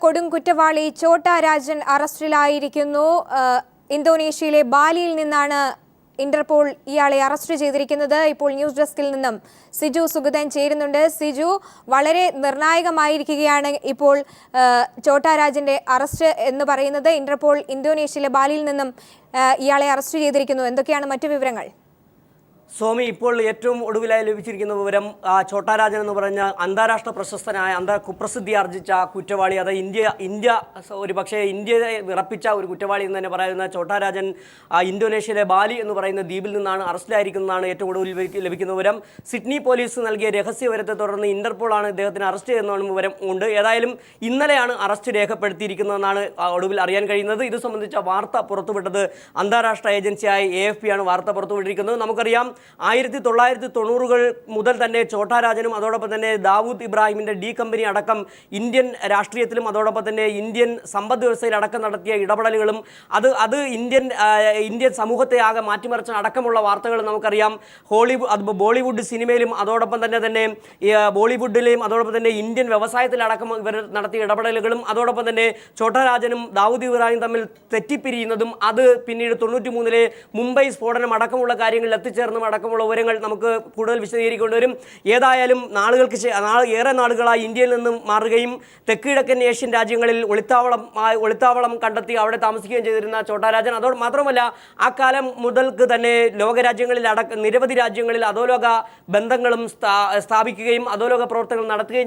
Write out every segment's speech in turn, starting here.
കൊടും കുറ്റവാളി ഛോട്ടാ രാജൻ അറസ്റ്റിലായിരിക്കുന്നു. ഇന്തോനേഷ്യയിലെ ബാലിയിൽ നിന്നാണ് ഇന്റർപോൾ ഇയാളെ അറസ്റ്റ് ചെയ്തിരിക്കുന്നത്. ഇപ്പോൾ ന്യൂസ് ഡെസ്കിൽ നിന്നും സിജു സുഗതൻ ചേരുന്നുണ്ട്. സിജു, വളരെ നിർണായകമായിരിക്കുകയാണ് ഇപ്പോൾ ഛോട്ടാ രാജന്റെ അറസ്റ്റ് എന്ന് പറയുന്നത്. ഇന്റർപോൾ ഇന്തോനേഷ്യയിലെ ബാലിയിൽ നിന്നും ഇയാളെ അറസ്റ്റ് ചെയ്തിരിക്കുന്നു. എന്തൊക്കെയാണ് മറ്റു വിവരങ്ങൾ? സ്വാമി, ഇപ്പോൾ ഏറ്റവും ഒടുവിലായി ലഭിച്ചിരിക്കുന്ന വിവരം ഛോട്ടാ രാജൻ എന്ന് പറഞ്ഞ അന്താരാഷ്ട്ര പ്രശസ്തനായ കുപ്രസിദ്ധി ആർജിച്ച കുറ്റവാളി, അത് ഇന്ത്യ ഒരു പക്ഷേ ഇന്ത്യയെ വിറപ്പിച്ച ഒരു കുറ്റവാളി എന്ന് തന്നെ പറയുന്ന ഛോട്ടാ രാജൻ ഇന്തോനേഷ്യയിലെ ബാലി എന്ന് പറയുന്ന ദ്വീപിൽ നിന്നാണ് അറസ്റ്റിലായിരിക്കുന്നതാണ് ഏറ്റവും ഒടുവിൽ ലഭിക്കുന്ന വിവരം. സിഡ്നി പോലീസ് നൽകിയ രഹസ്യ വിവരത്തെ തുടർന്ന് ഇന്റർപോളാണ് ഇദ്ദേഹത്തിന് അറസ്റ്റ് ചെയ്യുന്നതാണ് വിവരം ഉണ്ട്. ഏതായാലും ഇന്നലെയാണ് അറസ്റ്റ് രേഖപ്പെടുത്തിയിരിക്കുന്നതെന്നാണ് ഒടുവിൽ അറിയാൻ കഴിയുന്നത്. ഇത് സംബന്ധിച്ച വാർത്ത പുറത്തുവിട്ടത് അന്താരാഷ്ട്ര ഏജൻസിയായ AFP ആണ് വാർത്ത പുറത്തുവിട്ടിരിക്കുന്നത്. നമുക്കറിയാം 1990-കൾ മുതൽ തന്നെ ഛോട്ടാ രാജനും അതോടൊപ്പം തന്നെ ദാവൂദ് ഇബ്രാഹിമിൻ്റെ ഡി കമ്പനി അടക്കം ഇന്ത്യൻ രാഷ്ട്രീയത്തിലും അതോടൊപ്പം തന്നെ ഇന്ത്യൻ സമ്പദ് വ്യവസ്ഥയിലടക്കം നടത്തിയ ഇടപെടലുകളും അത് ഇന്ത്യൻ സമൂഹത്തെ ആകെ മാറ്റിമറിച്ച അടക്കമുള്ള വാർത്തകൾ നമുക്കറിയാം. ബോളിവുഡ് സിനിമയിലും അതോടൊപ്പം തന്നെ ബോളിവുഡിലെയും അതോടൊപ്പം തന്നെ ഇന്ത്യൻ വ്യവസായത്തിലടക്കം ഇവർ നടത്തിയ ഇടപെടലുകളും അതോടൊപ്പം തന്നെ ഛോട്ടാ രാജനും ദാവൂദ് ഇബ്രാഹിം തമ്മിൽ തെറ്റിപ്പിരിയുന്നതും അത് പിന്നീട് 93-ലെ മുംബൈ സ്ഫോടനം അടക്കമുള്ള കാര്യങ്ങളിൽ എത്തിച്ചേർന്നും അടക്കമുള്ള വിവരങ്ങൾ നമുക്ക് കൂടുതൽ വിശദീകരിക്കേണ്ടി വരും. ഏതായാലും ഏറെ നാളുകളായി ഇന്ത്യയിൽ നിന്നും മാറുകയും തെക്കിഴക്കൻ ഏഷ്യൻ രാജ്യങ്ങളിൽ ഒളിത്താവളം കണ്ടെത്തി അവിടെ താമസിക്കുകയും ചെയ്തിരുന്ന ഛോട്ടാ രാജൻ, അതോട് മാത്രമല്ല ആ കാലം മുതൽക്ക് തന്നെ ലോകരാജ്യങ്ങളിൽ നിരവധി രാജ്യങ്ങളിൽ അധോലോക ബന്ധങ്ങളും സ്ഥാപിക്കുകയും അധോലോക പ്രവർത്തനങ്ങൾ നടത്തുകയും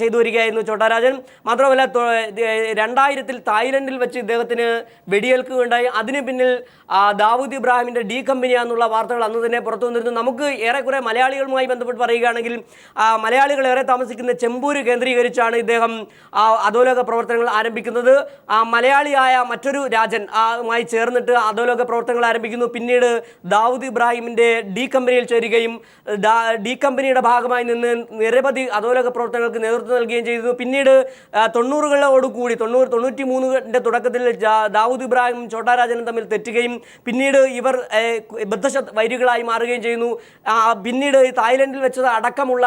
ചെയ്തു വരികയായിരുന്നു ഛോട്ടാ രാജൻ. മാത്രമല്ല 2000-ൽ തായ്ലൻഡിൽ വെച്ച് ഇദ്ദേഹത്തിന് വെടിയേൽക്കുകയുണ്ടായി. അതിന് പിന്നിൽ ദാവൂദ് ഇബ്രാഹിമിൻ്റെ ഡി കമ്പനിയാണെന്നുള്ള വാർത്തകൾ അന്ന് തന്നെ പുറത്തു വന്നിരുന്നു. നമുക്ക് ഏറെക്കുറെ മലയാളികളുമായി ബന്ധപ്പെട്ട് പറയുകയാണെങ്കിൽ മലയാളികൾ ഏറെ താമസിക്കുന്ന ചെമ്പൂര് കേന്ദ്രീകരിച്ചാണ് ഇദ്ദേഹം അധോലോക പ്രവർത്തനങ്ങൾ ആരംഭിക്കുന്നത്. മലയാളിയായ മറ്റൊരു രാജൻ മായി ചേർന്നിട്ട് അധോലോക പ്രവർത്തനങ്ങൾ ആരംഭിക്കുന്നു. പിന്നീട് ദാവൂദ് ഇബ്രാഹിമിൻ്റെ ഡി കമ്പനിയിൽ ചേരുകയും ഡി കമ്പനിയുടെ ഭാഗമായി നിന്ന് നിരവധി അധോലോക പ്രവർത്തനങ്ങൾക്ക് നേതൃത്വം നൽകുകയും ചെയ്തു. പിന്നീട് 90-കളോടുകൂടി 93-ന്റെ തുടക്കത്തിൽ ദാവൂദ് ഇബ്രാഹിമും ഛോട്ടാ രാജനും തമ്മിൽ തെറ്റുകയും പിന്നീട് ഇവർ ബദ്ധശത്രു വൈരികളായി മാറുകയും ചെയ്യുന്നു. പിന്നീട് തായ്ലൻഡിൽ വെച്ചത് അടക്കമുള്ള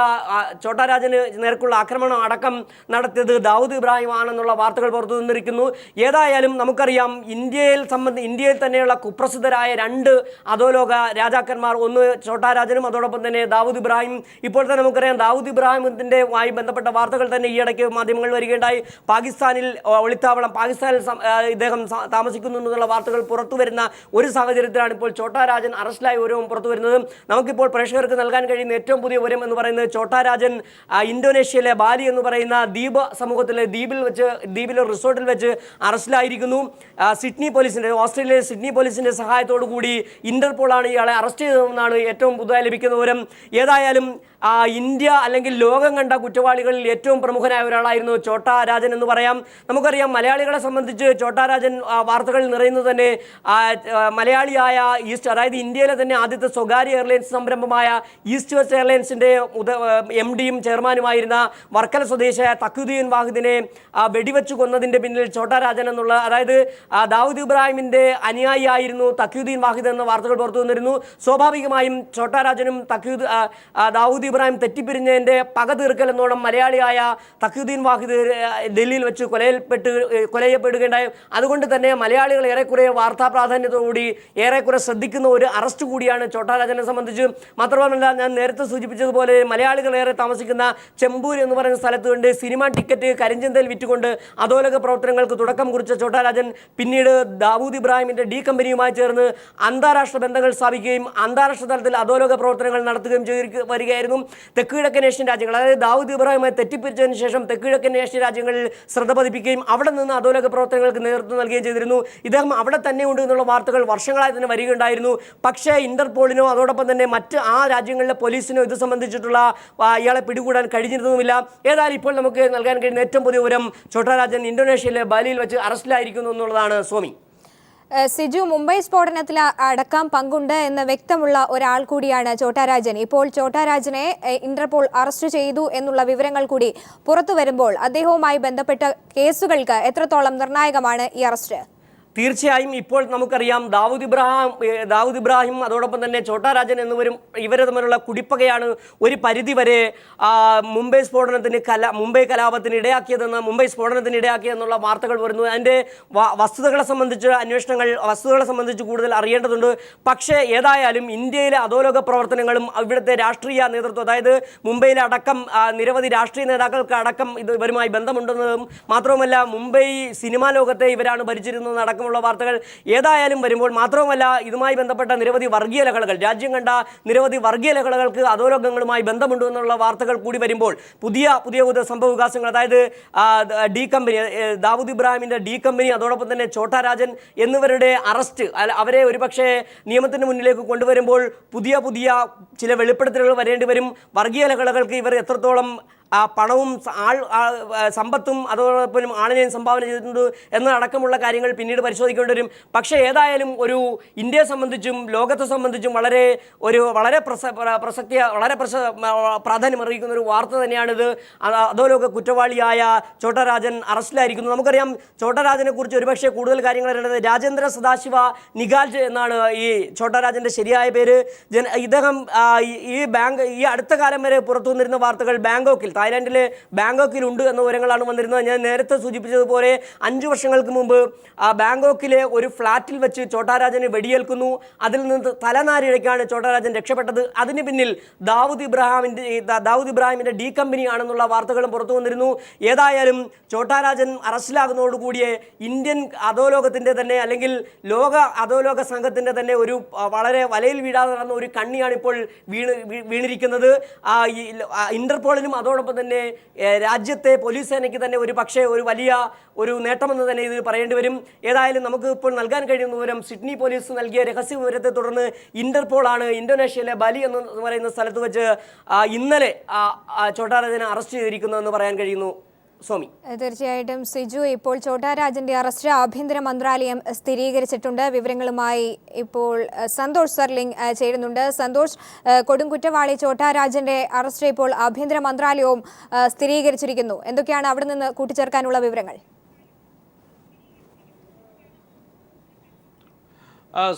ഛോട്ടാ രാജന് നേർക്കുള്ള ആക്രമണം അടക്കം നടത്തിയത് ദാവൂദ് ഇബ്രാഹിം ആണെന്നുള്ള വാർത്തകൾ പുറത്തു വന്നിരിക്കുന്നു. ഏതായാലും നമുക്കറിയാം ഇന്ത്യയിൽ തന്നെയുള്ള കുപ്രസിദ്ധരായ 2 അധോലോക രാജാക്കന്മാർ, ഒന്ന് ഛോട്ടാ രാജനും അതോടൊപ്പം തന്നെ ദാവൂദ് ഇബ്രാഹിം. ഇപ്പോൾ തന്നെ നമുക്കറിയാം ദാവൂദ് ഇബ്രാഹിമിൻ്റെ ബന്ധപ്പെട്ട വാർത്തകൾ തന്നെ ഈയിടയ്ക്ക് മാധ്യമങ്ങളിൽ വരികയുണ്ടായി. പാകിസ്ഥാനിൽ ഇദ്ദേഹം താമസിക്കുന്നു എന്നുള്ള വാർത്തകൾ പുറത്തു വരുന്ന ഒരു സാഹചര്യത്തിലാണ് ഇപ്പോൾ ഛോട്ടാ രാജൻ അറസ്റ്റിലായ വിവരവും പുറത്തു വരുന്നത്. നമുക്കിപ്പോൾ പ്രേക്ഷകർക്ക് നൽകാൻ കഴിയുന്ന ഏറ്റവും പുതിയ വിവരം എന്ന് പറയുന്നത് ഛോട്ടാ രാജൻ ഇന്തോനേഷ്യയിലെ ബാലി എന്ന് പറയുന്ന ദ്വീപിലെ റിസോർട്ടിൽ വെച്ച് അറസ്റ്റിലായിരിക്കുന്നു. ഓസ്ട്രേലിയയിലെ സിഡ്നി പോലീസിന്റെ സഹായത്തോടു കൂടി ഇന്റർപോളാണ് ഇയാളെ അറസ്റ്റ് ചെയ്തതെന്നാണ് ഏറ്റവും പുതുതായി ലഭിക്കുന്ന വിവരം. ഏതായാലും ഇന്ത്യ അല്ലെങ്കിൽ ലോകം കണ്ട കുറ്റവാളികളിൽ ഏറ്റവും പ്രമുഖനായ ഒരാളായിരുന്നു ഛോട്ടാ രാജൻ എന്ന് പറയാം. നമുക്കറിയാം മലയാളികളെ സംബന്ധിച്ച് ഛോട്ടാ രാജൻ വാർത്തകളിൽ നിറയുന്നത് തന്നെ മലയാളിയായ അതായത് ഇന്ത്യയിലെ തന്നെ ആദ്യത്തെ സ്വകാര്യ എയർലൈൻസ് സംരംഭമായ ഈസ്റ്റ് വെസ്റ്റ് എയർലൈൻസിൻ്റെ MD-യും ചെയർമാനുമായിരുന്ന വർക്കല സ്വദേശിയായ തഖ്യുദ്ദീൻ വാഹിദിനെ വെടിവെച്ചു കൊന്നതിൻ്റെ പിന്നിൽ ഛോട്ടാ രാജൻ എന്നുള്ള, അതായത് ദാവൂദ് ഇബ്രാഹിമിൻ്റെ അനുയായിയായിരുന്നു തഖ്യുദ്ദീൻ വാഹിദ് എന്ന വാർത്തകൾ പുറത്തു വന്നിരുന്നു. സ്വാഭാവികമായും ഛോട്ടാ രാജനും ദാവൂദ് ഇബ്രാഹിം തെറ്റിപ്പിരിഞ്ഞതിൻ്റെ പക തീർക്കൽ എന്നോണം മലയാളിയായ തഖ്യുദ്ദീൻ വാഹിദ് ഡൽഹിയിൽ വെച്ച് കൊലയപ്പെടുകയുണ്ടായി. അതുകൊണ്ട് തന്നെ മലയാളികൾ ഏറെക്കുറെ വാർത്താ പ്രാധാന്യത്തോടുകൂടി ഏറെക്കുറെ ശ്രദ്ധിക്കുന്ന ഒരു അറസ്റ്റ് കൂടിയാണ് ഛോട്ടാ രാജനെ സംബന്ധിച്ച്. മാത്രമല്ല, ഞാൻ നേരത്തെ സൂചിപ്പിച്ചതുപോലെ മലയാളികൾ ഏറെ താമസിക്കുന്ന ചെമ്പൂർ എന്ന് പറയുന്ന സ്ഥലത്ത് കൊണ്ട് സിനിമ ടിക്കറ്റ് കരിഞ്ചന്തയിൽ വിറ്റുകൊണ്ട് അധോലോക പ്രവർത്തനങ്ങൾക്ക് തുടക്കം കുറിച്ച ഛോട്ടാ രാജൻ പിന്നീട് ദാവൂദ് ഇബ്രാഹിമിൻ്റെ ഡി കമ്പനിയുമായി ചേർന്ന് അന്താരാഷ്ട്ര ബന്ധങ്ങൾ സ്ഥാപിക്കുകയും അന്താരാഷ്ട്ര തലത്തിൽ അധോലോക പ്രവർത്തനങ്ങൾ നടത്തുകയും വരികയായിരുന്നു. തെക്കുകിഴക്കൻ ഏഷ്യൻ രാജ്യങ്ങൾ, അതായത് ദാവൂദ് ഇബ്രാഹിമായി തെറ്റിപ്പിരിച്ചതിന് ശേഷം തെക്കുകിഴക്കൻ ഏഷ്യൻ രാജ്യങ്ങളിൽ ശ്രദ്ധ പതിപ്പിക്കുകയും അവിടെ നിന്ന് അധോലോക പ്രവർത്തനങ്ങൾക്ക് നേതൃത്വം നൽകുകയും ചെയ്തിരുന്നു. ഇദ്ദേഹം അവിടെ തന്നെ ഉണ്ട് എന്നുള്ള വാർത്തകൾ വർഷങ്ങളായി തന്നെ വരികയുണ്ടായിരുന്നു. പക്ഷേ ഇന്റർപോളിനോ അതോടൊപ്പം തന്നെ മറ്റ് രാജ്യങ്ങളിലെ പോലീസിനോ ഇത് സംബന്ധിച്ചിട്ടുള്ള ഇയാളെ പിടികൂടാൻ കഴിഞ്ഞിരുന്നതുമില്ല. ഏതായാലും ഇപ്പോൾ നമുക്ക് നൽകാൻ കഴിയുന്ന ഏറ്റവും പുതിയ വിവരം ഛോട്ടാ രാജൻ ഇന്തോനേഷ്യയിലെ ബാലിയിൽ വെച്ച് അറസ്റ്റിലായിരിക്കുന്നു എന്നുള്ളതാണ്. സ്വാമി സിജു, മുംബൈ സ്ഫോടനത്തിൽ അടക്കം പങ്കുണ്ട് എന്ന് വ്യക്തമുള്ള ഒരാൾ കൂടിയാണ് ഛോട്ടാ രാജൻ. ഇപ്പോൾ ഛോട്ടാ രാജനെ ഇന്റർപോൾ അറസ്റ്റ് ചെയ്തു എന്നുള്ള വിവരങ്ങൾ കൂടി പുറത്തു വരുമ്പോൾ അദ്ദേഹവുമായി ബന്ധപ്പെട്ട കേസുകൾക്ക് എത്രത്തോളം നിർണായകമാണ് ഈ അറസ്റ്റ്? തീർച്ചയായും ഇപ്പോൾ നമുക്കറിയാം ദാവൂദ് ഇബ്രാഹിം അതോടൊപ്പം തന്നെ ഛോട്ടാ രാജൻ എന്നിവരും ഇവരെ തമ്മിലുള്ള കുടിപ്പകയാണ് ഒരു പരിധിവരെ മുംബൈ കലാപത്തിന് ഇടയാക്കിയതെന്ന്, മുംബൈ സ്ഫോടനത്തിന് ഇടയാക്കിയതെന്നുള്ള വാർത്തകൾ വരുന്നു. അതിൻ്റെ വസ്തുതകളെ സംബന്ധിച്ച് കൂടുതൽ അറിയേണ്ടതുണ്ട്. പക്ഷേ ഏതായാലും ഇന്ത്യയിലെ അധോലോക പ്രവർത്തനങ്ങളും ഇവിടുത്തെ രാഷ്ട്രീയ നേതൃത്വം, അതായത് മുംബൈയിലെ അടക്കം നിരവധി രാഷ്ട്രീയ നേതാക്കൾക്ക് അടക്കം ഇവരുമായി ബന്ധമുണ്ടെന്നതും മാത്രവുമല്ല മുംബൈ സിനിമാ ലോകത്തെ ഇവരാണ് ഭരിച്ചിരുന്നത് അടക്കമുള്ള വാർത്തകൾ ഏതായാലും വരുമ്പോൾ, മാത്രവുമല്ല ഇതുമായി ബന്ധപ്പെട്ട നിരവധി വർഗീയ ലഹളകൾ, രാജ്യം കണ്ട നിരവധി വർഗീയ ലഹളകൾക്ക് അധോലോകങ്ങളുമായി ബന്ധമുണ്ട് എന്നുള്ള വാർത്തകൾ കൂടി വരുമ്പോൾ പുതിയ സംഭവ വികാസങ്ങൾ, അതായത് ഡി കമ്പനി, ദാവൂദ് ഇബ്രാഹിമിൻ്റെ ഡി കമ്പനി, അതോടൊപ്പം തന്നെ ഛോട്ടാ രാജൻ എന്നിവരുടെ അറസ്റ്റ്, അവരെ ഒരുപക്ഷെ നിയമത്തിന് മുന്നിലേക്ക് കൊണ്ടുവരുമ്പോൾ പുതിയ ചില വെളിപ്പെടുത്തലുകൾ വരേണ്ടി വരും. വർഗീയ ലഹളകൾക്ക് ഇവർ എത്രത്തോളം പണവും സമ്പത്തും അതോടൊപ്പം ആളിനെയും സംഭാവന ചെയ്തിട്ടുണ്ട് എന്നതടക്കമുള്ള കാര്യങ്ങൾ പിന്നീട് പരിശോധിക്കേണ്ടി വരും. പക്ഷേ ഏതായാലും ഒരു ഇന്ത്യയെ സംബന്ധിച്ചും ലോകത്തെ സംബന്ധിച്ചും വളരെ പ്രാധാന്യമർഹിക്കുന്ന ഒരു വാർത്ത തന്നെയാണിത്. അധോലോക കുറ്റവാളിയായ ഛോട്ടാ രാജൻ അറസ്റ്റിലായിരിക്കുന്നു. നമുക്കറിയാം ഛോട്ടാ രാജനെ കുറിച്ച് ഒരുപക്ഷെ കൂടുതൽ കാര്യങ്ങൾ അറിയേണ്ടത് രാജേന്ദ്ര സദാശിവ നിഗാൽജ് എന്നാണ് ഈ ഛോട്ടാ രാജൻ്റെ ശരിയായ പേര്. ഇദ്ദേഹം ഈ അടുത്ത കാലം വരെ പുറത്തു വന്നിരുന്ന വാർത്തകൾ തായ്ലാൻഡിലെ ബാങ്കോക്കിൽ ഉണ്ട് എന്ന വിവരങ്ങളാണ് വന്നിരുന്നത്. ഞാൻ നേരത്തെ സൂചിപ്പിച്ചതുപോലെ 5 വർഷങ്ങൾക്ക് മുമ്പ് ബാങ്കോക്കിലെ ഒരു ഫ്ളാറ്റിൽ വെച്ച് ഛോട്ടാ രാജന് വെടിയേൽക്കുന്നു. അതിൽ നിന്ന് തലനാരിഴയ്ക്കാണ് ഛോട്ടാ രാജൻ രക്ഷപ്പെട്ടത്. അതിന് പിന്നിൽ ദാവൂദ് ഇബ്രാഹിമിൻ്റെ ഡി കമ്പനി ആണെന്നുള്ള വാർത്തകളും പുറത്തു വന്നിരുന്നു. ഏതായാലും ഛോട്ടാ രാജൻ അറസ്റ്റിലാകുന്നതോടുകൂടിയേ ഇന്ത്യൻ അധോലോകത്തിൻ്റെ തന്നെ, അല്ലെങ്കിൽ ലോക അധോലോക സംഘത്തിൻ്റെ തന്നെ ഒരു വളരെ വലയിൽ വീഴാതെ നടന്ന ഒരു കണ്ണിയാണ് ഇപ്പോൾ വീണിരിക്കുന്നത്. ഇന്റർപോളിനും അതോടൊപ്പം തന്നെ രാജ്യത്തെ പോലീസ് സേനയ്ക്ക് തന്നെ ഒരു വലിയ നേട്ടമെന്ന് തന്നെ ഇതിൽ പറയേണ്ടി വരും. ഏതായാലും നമുക്ക് ഇപ്പോൾ നൽകാൻ കഴിയുന്ന വിവരം, സിഡ്നി പോലീസ് നൽകിയ രഹസ്യ വിവരത്തെ തുടർന്ന് ഇന്റർപോളാണ് ഇന്തോനേഷ്യയിലെ ബാലി എന്ന് പറയുന്ന സ്ഥലത്ത് വെച്ച് ഇന്നലെ ഛോട്ടാ രാജനെ അറസ്റ്റ് ചെയ്തിരിക്കുന്നതെന്ന് പറയാൻ കഴിയുന്നു. സ്വാമി, തീർച്ചയായിട്ടും സിജു, ഇപ്പോൾ ഛോട്ടാ രാജന്റെ അറസ്റ്റ് ആഭ്യന്തര മന്ത്രാലയം സ്ഥിരീകരിച്ചിട്ടുണ്ട്. വിവരങ്ങളുമായി ഇപ്പോൾ സന്തോഷ് സർലിംഗ് ചേരുന്നുണ്ട്. സന്തോഷ്, കൊടുംകുറ്റവാളി ഛോട്ടാ രാജന്റെ അറസ്റ്റ് ഇപ്പോൾ ആഭ്യന്തര മന്ത്രാലയവും സ്ഥിരീകരിച്ചിരിക്കുന്നു. എന്തൊക്കെയാണ് അവിടെ നിന്ന് കൂട്ടിച്ചേർക്കാനുള്ള വിവരങ്ങൾ?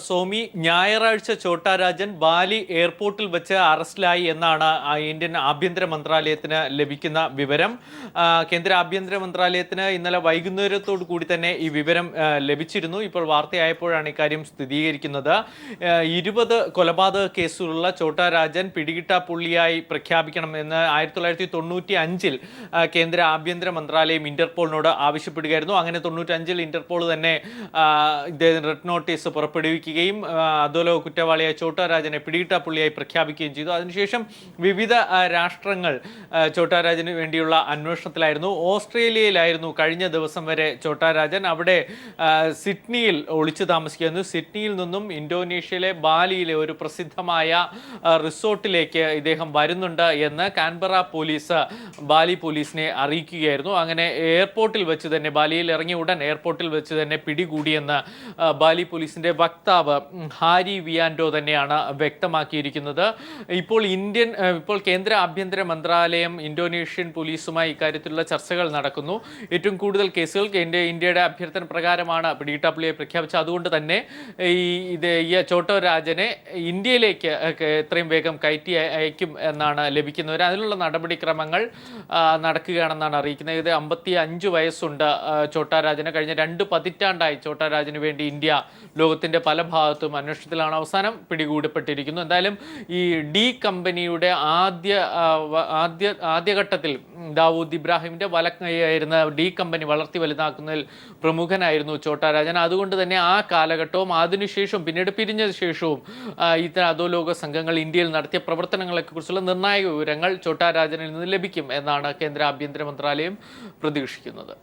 സോമി, ഞായറാഴ്ച ഛോട്ടാ രാജൻ ബാലി എയർപോർട്ടിൽ വെച്ച് അറസ്റ്റിലായി എന്നാണ് ഇന്ത്യൻ ആഭ്യന്തര മന്ത്രാലയത്തിന് ലഭിക്കുന്ന വിവരം. കേന്ദ്ര ആഭ്യന്തര മന്ത്രാലയത്തിന് ഇന്നലെ വൈകുന്നേരത്തോടു കൂടി തന്നെ ഈ വിവരം ലഭിച്ചിരുന്നു. ഇപ്പോൾ വാർത്തയായപ്പോഴാണ് ഇക്കാര്യം സ്ഥിരീകരിക്കുന്നത്. 20 കൊലപാതക കേസുകളുള്ള ഛോട്ടാ രാജൻ പിടികിട്ടാപ്പുള്ളിയായി പ്രഖ്യാപിക്കണം എന്ന് 1995 കേന്ദ്ര ആഭ്യന്തര മന്ത്രാലയം ഇന്റർപോളിനോട് ആവശ്യപ്പെടുകയായിരുന്നു. അങ്ങനെ 95 ഇന്റർപോൾ തന്നെ റെഡ് നോട്ടീസ് പുറപ്പെടുവിക്കുകയും അധോലോക കുറ്റവാളിയായ ഛോട്ടാ രാജനെ പിടികിട്ടാപ്പുള്ളിയായി പ്രഖ്യാപിക്കുകയും ചെയ്തു. അതിനുശേഷം വിവിധ രാഷ്ട്രങ്ങൾ ഛോട്ടാ രാജന് വേണ്ടിയുള്ള അന്വേഷണത്തിലായിരുന്നു. ഓസ്ട്രേലിയയിലായിരുന്നു കഴിഞ്ഞ ദിവസം വരെ ഛോട്ടാ രാജൻ. അവിടെ സിഡ്നിയിൽ ഒളിച്ചു താമസിക്കുന്നു. സിഡ്നിയിൽ നിന്നും ഇന്തോനേഷ്യയിലെ ബാലിയിലെ ഒരു പ്രസിദ്ധമായ റിസോർട്ടിലേക്ക് ഇദ്ദേഹം വരുന്നുണ്ട് എന്ന് കാൻബറ പോലീസ് ബാലി പോലീസിനെ അറിയിക്കുകയായിരുന്നു. അങ്ങനെ എയർപോർട്ടിൽ വെച്ച് തന്നെ, ബാലിയിൽ ഇറങ്ങിയ ഉടൻ എയർപോർട്ടിൽ വെച്ച് തന്നെ പിടികൂടിയെന്ന് ബാലി പോലീസിന്റെ വക്താവ് ഹാരി വിയാൻഡോ തന്നെയാണ് വ്യക്തമാക്കിയിരിക്കുന്നത്. ഇപ്പോൾ കേന്ദ്ര ആഭ്യന്തര മന്ത്രാലയം ഇന്തോനേഷ്യൻ പോലീസുമായി ഇക്കാര്യത്തിലുള്ള ചർച്ചകൾ നടക്കുന്നു. ഏറ്റവും കൂടുതൽ കേസുകൾ ഇന്ത്യയുടെ അഭ്യർത്ഥന പ്രകാരമാണ് പിടികിട്ടാപ്പുള്ളിയെ പ്രഖ്യാപിച്ചത്. അതുകൊണ്ട് തന്നെ ഈ ഛോട്ടാ രാജനെ ഇന്ത്യയിലേക്ക് എത്രയും വേഗം കയറ്റി അയക്കും എന്നാണ് ലഭിക്കുന്നവർ. അതിനുള്ള നടപടിക്രമങ്ങൾ നടക്കുകയാണെന്നാണ് അറിയിക്കുന്നത്. ഇത് 55 വയസ്സുണ്ട് ഛോട്ടാ രാജന്. കഴിഞ്ഞ 2 പതിറ്റാണ്ടായി ഛോട്ടാ രാജന് വേണ്ടി ഇന്ത്യ ലോകത്തിൻ്റെ പല ഭാഗത്തും അന്വേഷണത്തിലാണ്. അവസാനം പിടികൂടപ്പെട്ടിരിക്കുന്നു. എന്തായാലും ഈ ഡി കമ്പനിയുടെ ആദ്യഘട്ടത്തിൽ ദാവൂദ് ഇബ്രാഹിമിൻ്റെ വലക്കൈയായിരുന്ന ഡി കമ്പനി വളർത്തി വലുതാക്കുന്നതിൽ പ്രമുഖനായിരുന്നു ഛോട്ടാ രാജൻ. അതുകൊണ്ട് തന്നെ ആ കാലഘട്ടവും അതിനുശേഷവും പിന്നീട് പിരിഞ്ഞ ശേഷവും ഇത്തരം അധോലോക സംഘങ്ങൾ ഇന്ത്യയിൽ നടത്തിയ പ്രവർത്തനങ്ങളെക്കുറിച്ചുള്ള നിർണായക വിവരങ്ങൾ ഛോട്ടാ രാജനിൽ നിന്ന് ലഭിക്കും എന്നാണ് കേന്ദ്ര ആഭ്യന്തര മന്ത്രാലയം പ്രതീക്ഷിക്കുന്നത്.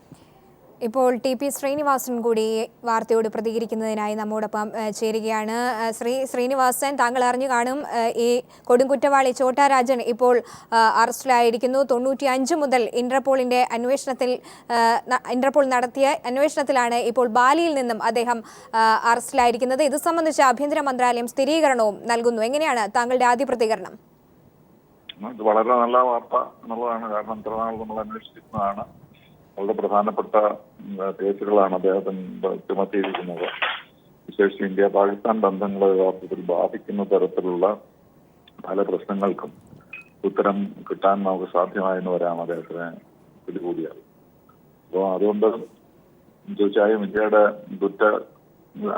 ഇപ്പോൾ ടി.പി. ശ്രീനിവാസൻ കൂടി വാർത്തയോട് പ്രതികരിക്കുന്നതിനായി നമ്മോടൊപ്പം ചേരുകയാണ്. ശ്രീനിവാസൻ, താങ്കൾ അറിഞ്ഞു കാണും, ഈ കൊടുംകുറ്റവാളി ഛോട്ടാ രാജൻ ഇപ്പോൾ അറസ്റ്റിലായിരിക്കുന്നു. 95 മുതൽ ഇന്റർപോൾ നടത്തിയ അന്വേഷണത്തിലാണ് ഇപ്പോൾ ബാലിയിൽ നിന്നും അദ്ദേഹം അറസ്റ്റിലായിരിക്കുന്നത്. ഇത് സംബന്ധിച്ച് ആഭ്യന്തര മന്ത്രാലയം സ്ഥിരീകരണവും നൽകുന്നു. എങ്ങനെയാണ് താങ്കളുടെ ആദ്യ പ്രതികരണം? ഇത് വളരെ നല്ല വാർത്ത എന്നുള്ളതാണ്. കാരണം ഇത്ര നാൾ നമ്മൾ അന്വേഷിക്കുന്നതാണ്. വളരെ പ്രധാനപ്പെട്ട കേസുകളാണ് അദ്ദേഹത്തിന് ചുമത്തിയിരിക്കുന്നത്. വിശേഷിച്ച് ഇന്ത്യ പാകിസ്ഥാൻ ബന്ധങ്ങളെ യഥാർത്ഥത്തിൽ ബാധിക്കുന്ന തരത്തിലുള്ള പല പ്രശ്നങ്ങൾക്കും ഉത്തരം കിട്ടാൻ നമുക്ക് സാധ്യമായെന്ന് വരാം അദ്ദേഹത്തിന് പിടികൂടിയത്. അപ്പോൾ അതുകൊണ്ട് തീർച്ചയായും ഇന്ത്യയുടെ കുറ്റ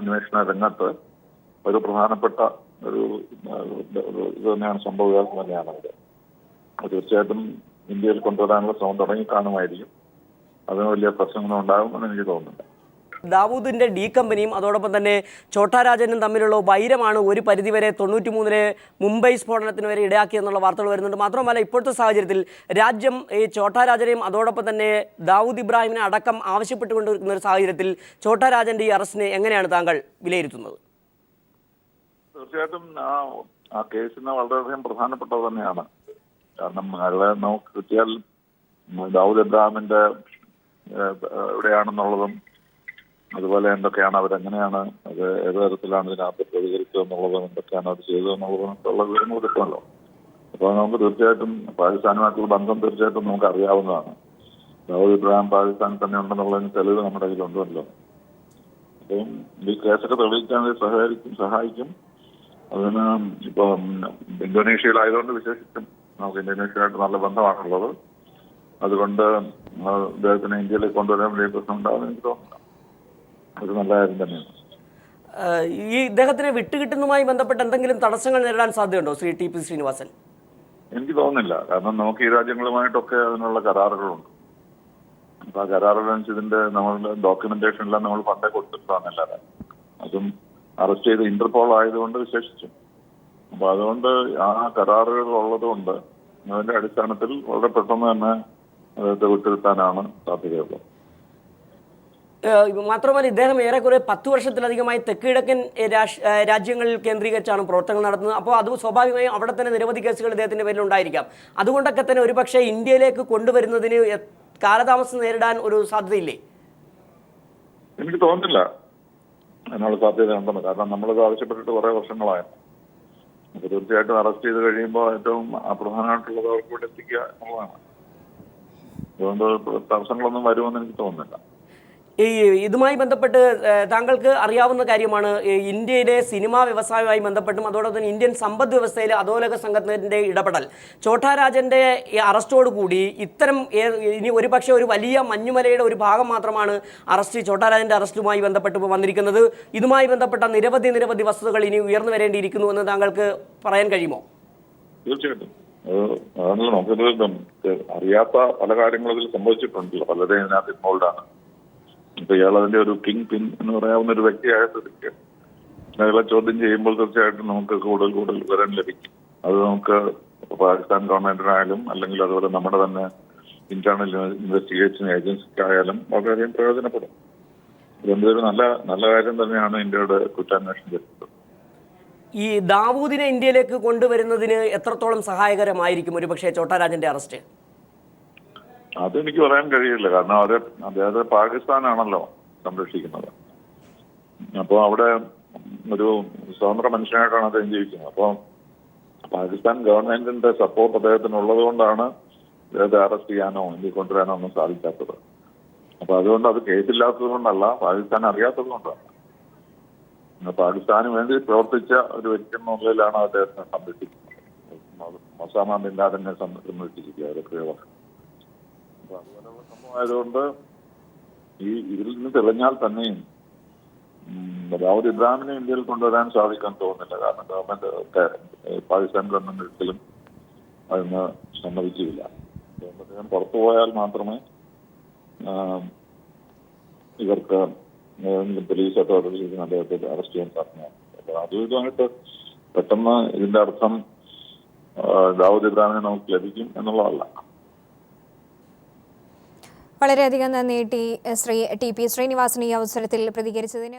അന്വേഷണ രംഗത്ത് ഒരു പ്രധാനപ്പെട്ട ഒരു ഇത് തന്നെയാണ്, സംഭവവികാസം തന്നെയാണ് അത്. തീർച്ചയായിട്ടും ഇന്ത്യയിൽ കൊണ്ടുവരാനുള്ള ശ്രമം തുടങ്ങി കാണുമായിരിക്കും. അതിന് വലിയ പ്രശ്നങ്ങളും ഉണ്ടാകുമെന്ന് എനിക്ക് തോന്നുന്നില്ല. ദാവൂദിന്റെ ഡി കമ്പനിയും അതോടൊപ്പം തന്നെ ഛോട്ടാ രാജനും തമ്മിലുള്ള വൈരമാണ് ഒരു പരിധിവരെ 93-ലെ മുംബൈ സ്ഫോടനത്തിന് വരെ ഇടയാക്കിയെന്നുള്ള വാർത്തകൾ വരുന്നുണ്ട്. മാത്രമല്ല ഇപ്പോഴത്തെ സാഹചര്യത്തിൽ രാജ്യം ഈ ഛോട്ടാ രാജനെയും അതോടൊപ്പം തന്നെ ദാവൂദ് ഇബ്രാഹിമിനെ അടക്കം ആവശ്യപ്പെട്ടുകൊണ്ടിരിക്കുന്ന ഒരു സാഹചര്യത്തിൽ ഛോട്ടാ രാജന്റെ ഈ അറസ്റ്റിനെ എങ്ങനെയാണ് താങ്കൾ വിലയിരുത്തുന്നത്? തീർച്ചയായിട്ടും ആ കേസിന് വളരെയധികം പ്രധാനപ്പെട്ടത് തന്നെയാണ്. കാരണം അയാളെ നമുക്ക് കിട്ടിയാൽ ദാവൂദ് ഇബ്രാഹിമിന്റെ എവിടെയാണെന്നുള്ളതും അതുപോലെ എന്തൊക്കെയാണ് അവരെങ്ങനെയാണ് അത് ഏത് തരത്തിലാണ് ഇതിനകത്ത് പ്രതികരിച്ചത് എന്നുള്ളതും എന്തൊക്കെയാണ് അവർ ചെയ്തതെന്നുള്ളതും ഉള്ള വിവരങ്ങൾ കിട്ടുമല്ലോ. അപ്പോൾ നമുക്ക് തീർച്ചയായിട്ടും പാകിസ്ഥാനുമായിട്ടുള്ള ബന്ധം തീർച്ചയായിട്ടും നമുക്ക് അറിയാവുന്നതാണ്. ദാവൂദ് ഇബ്രാഹിം പാകിസ്ഥാനിൽ തന്നെ ഉണ്ടെന്നുള്ളതിന് തെളിവ് നമ്മുടെ കയ്യിലുണ്ടല്ലോ. അപ്പം ഈ കേസൊക്കെ തെളിയിക്കാൻ സഹായിക്കും. അതിന് ഇപ്പം ഇന്തോനേഷ്യയിലായതുകൊണ്ട് വിശേഷിച്ചും നമുക്ക് ഇന്തോനേഷ്യയായിട്ട് നല്ല ബന്ധമാണുള്ളത്. അതുകൊണ്ട് അദ്ദേഹത്തിന് ഇന്ത്യയിലേക്ക് കൊണ്ടുവരാൻ വലിയ പ്രശ്നം ഉണ്ടാകുമെന്ന് എനിക്ക് തോന്നുന്നില്ല. അത് നല്ല കാര്യം തന്നെയാണ്. ഈ ഇദ്ദേഹത്തിനെ വിട്ടുകിട്ടുന്നതുമായി ബന്ധപ്പെട്ട് എന്തെങ്കിലും തടസ്സങ്ങൾ നേരിടാൻ സാധ്യതയുണ്ടോ ശ്രീ ടി പി ശ്രീനിവാസൻ? എനിക്ക് തോന്നുന്നില്ല. കാരണം നമുക്ക് ഈ രാജ്യങ്ങളുമായിട്ടൊക്കെ അതിനുള്ള കരാറുകളുണ്ട്. അപ്പൊ ആ കരാറുകളനുസരിച്ച് ഇതിന്റെ നമ്മളുടെ ഡോക്യുമെന്റേഷനെല്ലാം നമ്മൾ പണ്ടേ കൊടുത്തിട്ടാണ് എല്ലാവരും. അതും അറസ്റ്റ് ചെയ്ത് ഇന്റർപോൾ ആയതുകൊണ്ട് വിശേഷിച്ചു. അപ്പൊ അതുകൊണ്ട് ആ കരാറുകൾ ഉള്ളതുകൊണ്ട് അതിന്റെ അടിസ്ഥാനത്തിൽ വളരെ പെട്ടെന്ന് തന്നെ അദ്ദേഹത്തെ വിട്ടുകിട്ടാനാണ് സാധ്യതയുള്ളത്. മാത്രമല്ല ഇദ്ദേഹം ഏറെക്കുറെ 10 വർഷത്തിലധികമായി തെക്ക് കിഴക്കൻ രാജ്യങ്ങളിൽ കേന്ദ്രീകരിച്ചാണ് പ്രവർത്തനങ്ങൾ നടത്തുന്നത്. അപ്പോൾ അത് സ്വാഭാവികമായും അവിടെ തന്നെ നിരവധി കേസുകൾ ഇദ്ദേഹത്തിന്റെ പേരിൽ ഉണ്ടായിരിക്കാം. അതുകൊണ്ടൊക്കെ തന്നെ ഒരുപക്ഷെ ഇന്ത്യയിലേക്ക് കൊണ്ടുവരുന്നതിന് കാലതാമസം നേരിടാൻ ഒരു സാധ്യതയില്ലേ? എനിക്ക് തോന്നുന്നില്ല അതിനുള്ള സാധ്യത ഉണ്ടെന്ന്. കാരണം നമ്മളത് ആവശ്യപ്പെട്ടിട്ട് കുറെ വർഷങ്ങളായി. അപ്പൊ തീർച്ചയായിട്ടും അറസ്റ്റ് ചെയ്ത് കഴിയുമ്പോൾ ഏറ്റവും പ്രധാനമായിട്ടുള്ളത് അവർക്ക് ഇവിടെ എത്തിക്കുക എന്നുള്ളതാണ്. അതുകൊണ്ട് തടസ്സങ്ങളൊന്നും വരുമെന്ന് എനിക്ക് തോന്നുന്നില്ല. ഈ ഇതുമായി ബന്ധപ്പെട്ട് താങ്കൾക്ക് അറിയാവുന്ന കാര്യമാണ് ഇന്ത്യയിലെ സിനിമാ വ്യവസായവുമായി ബന്ധപ്പെട്ടും അതോടൊപ്പം തന്നെ ഇന്ത്യൻ സമ്പദ് വ്യവസ്ഥയിലെ അധോലോക സംഘത്തിൻ്റെ ഇടപെടൽ ഛോട്ടാ രാജൻ്റെ അറസ്റ്റോടുകൂടി ഇത്തരം ഇനി ഒരുപക്ഷെ ഒരു വലിയ മഞ്ഞുമലയുടെ ഒരു ഭാഗം മാത്രമാണ് ഛോട്ടാ രാജൻ്റെ അറസ്റ്റുമായി ബന്ധപ്പെട്ട് വന്നിരിക്കുന്നത്. ഇതുമായി ബന്ധപ്പെട്ട നിരവധി വസ്തുതകൾ ഇനി ഉയർന്നു വരേണ്ടിയിരിക്കുന്നു എന്ന് താങ്കൾക്ക് പറയാൻ കഴിയുമോ? തീർച്ചയായിട്ടും അതാണല്ലോ നമുക്ക് അറിയാത്ത പല കാര്യങ്ങളും ഇതിൽ സംഭവിച്ചിട്ടുണ്ടല്ലോ. പലരെയും ഇതിനകത്ത് ഇൻവോൾവാണ്. ഇപ്പൊ ഇയാൾ അതിന്റെ ഒരു കിങ് പിൻ എന്ന് പറയാവുന്ന ഒരു വ്യക്തിയായ സ്ഥിതിക്ക് അയാളെ ചോദ്യം ചെയ്യുമ്പോൾ തീർച്ചയായിട്ടും നമുക്ക് കൂടുതൽ വിവരം ലഭിക്കും. അത് നമുക്ക് പാകിസ്ഥാൻ ഗവൺമെന്റിനായാലും അല്ലെങ്കിൽ അതുപോലെ നമ്മുടെ തന്നെ ഇന്റേണൽ ഇൻവെസ്റ്റിഗേഷൻ ഏജൻസിക്കായാലും വളരെയധികം പ്രയോജനപ്പെടും. ഇതെന്തൊരു നല്ല കാര്യം തന്നെയാണ് ഇന്ത്യയുടെ കുറ്റാന്വേഷണം ചെയ്തത്. ഈ ദാവൂദിനെ ഇന്ത്യയിലേക്ക് കൊണ്ടുവരുന്നതിന് എത്രത്തോളം സഹായകരമായിരിക്കും ഒരുപക്ഷെ ഛോട്ടാ രാജന്റെ അറസ്റ്റ്? അതെനിക്ക് പറയാൻ കഴിയില്ല. കാരണം അദ്ദേഹത്തെ പാകിസ്ഥാനാണല്ലോ സംരക്ഷിക്കുന്നത്. അപ്പോൾ അവിടെ ഒരു സ്വതന്ത്ര മനുഷ്യനായിട്ടാണ് അദ്ദേഹം ജീവിക്കുന്നത്. അപ്പോൾ പാകിസ്ഥാൻ ഗവൺമെന്റിന്റെ സപ്പോർട്ട് അദ്ദേഹത്തിന് ഉള്ളത് കൊണ്ടാണ് അദ്ദേഹത്തെ അറസ്റ്റ് ചെയ്യാനോ ഇന്ത്യയിൽ കൊണ്ടുവരാനോ ഒന്നും സാധിക്കാത്തത്. അപ്പൊ അതുകൊണ്ട് അത് കേസില്ലാത്തത് കൊണ്ടല്ല, പാകിസ്ഥാൻ അറിയാത്തത് കൊണ്ടാണ്. പാകിസ്ഥാന് വേണ്ടി പ്രവർത്തിച്ച ഒരു വ്യക്തി എന്ന നിലയിലാണ് അദ്ദേഹത്തെ സംരക്ഷിക്കുന്നത്. ഒസാമ ബിൻ ലാദനെ സംരക്ഷിക്കുക എത്രയോ വർഷം. അപ്പൊ അതുപോലെയുള്ള സംഭവമായതുകൊണ്ട് ഇതിൽ നിന്ന് തെളിഞ്ഞാൽ തന്നെയും ദാവൂദ് ഇബ്രാഹിമിനെ ഇന്ത്യയിൽ കൊണ്ടുവരാൻ സാധിക്കാൻ തോന്നുന്നില്ല. കാരണം ഗവൺമെന്റ് പാകിസ്ഥാൻ ഗവൺമെന്റ് ഒരിക്കലും അതിന് സമ്മതിച്ചില്ല. അദ്ദേഹം പുറത്തു പോയാൽ മാത്രമേ ഇവർക്ക് പോലീസ് അതോറിറ്റീസിന് അദ്ദേഹത്തെ അറസ്റ്റ് ചെയ്യാൻ സാധ്യമാണ്. അപ്പൊ അതുമായിട്ട് പെട്ടെന്ന് ഇതിന്റെ അർത്ഥം ദാവൂദ് ഇബ്രാഹിമിനെ നമുക്ക് ലഭിക്കും എന്നുള്ളതല്ല. വളരെയധികം നന്ദി ശ്രീ ടി പി ശ്രീനിവാസൻ ഈ അവസരത്തിൽ പ്രതികരിച്ചതിന്.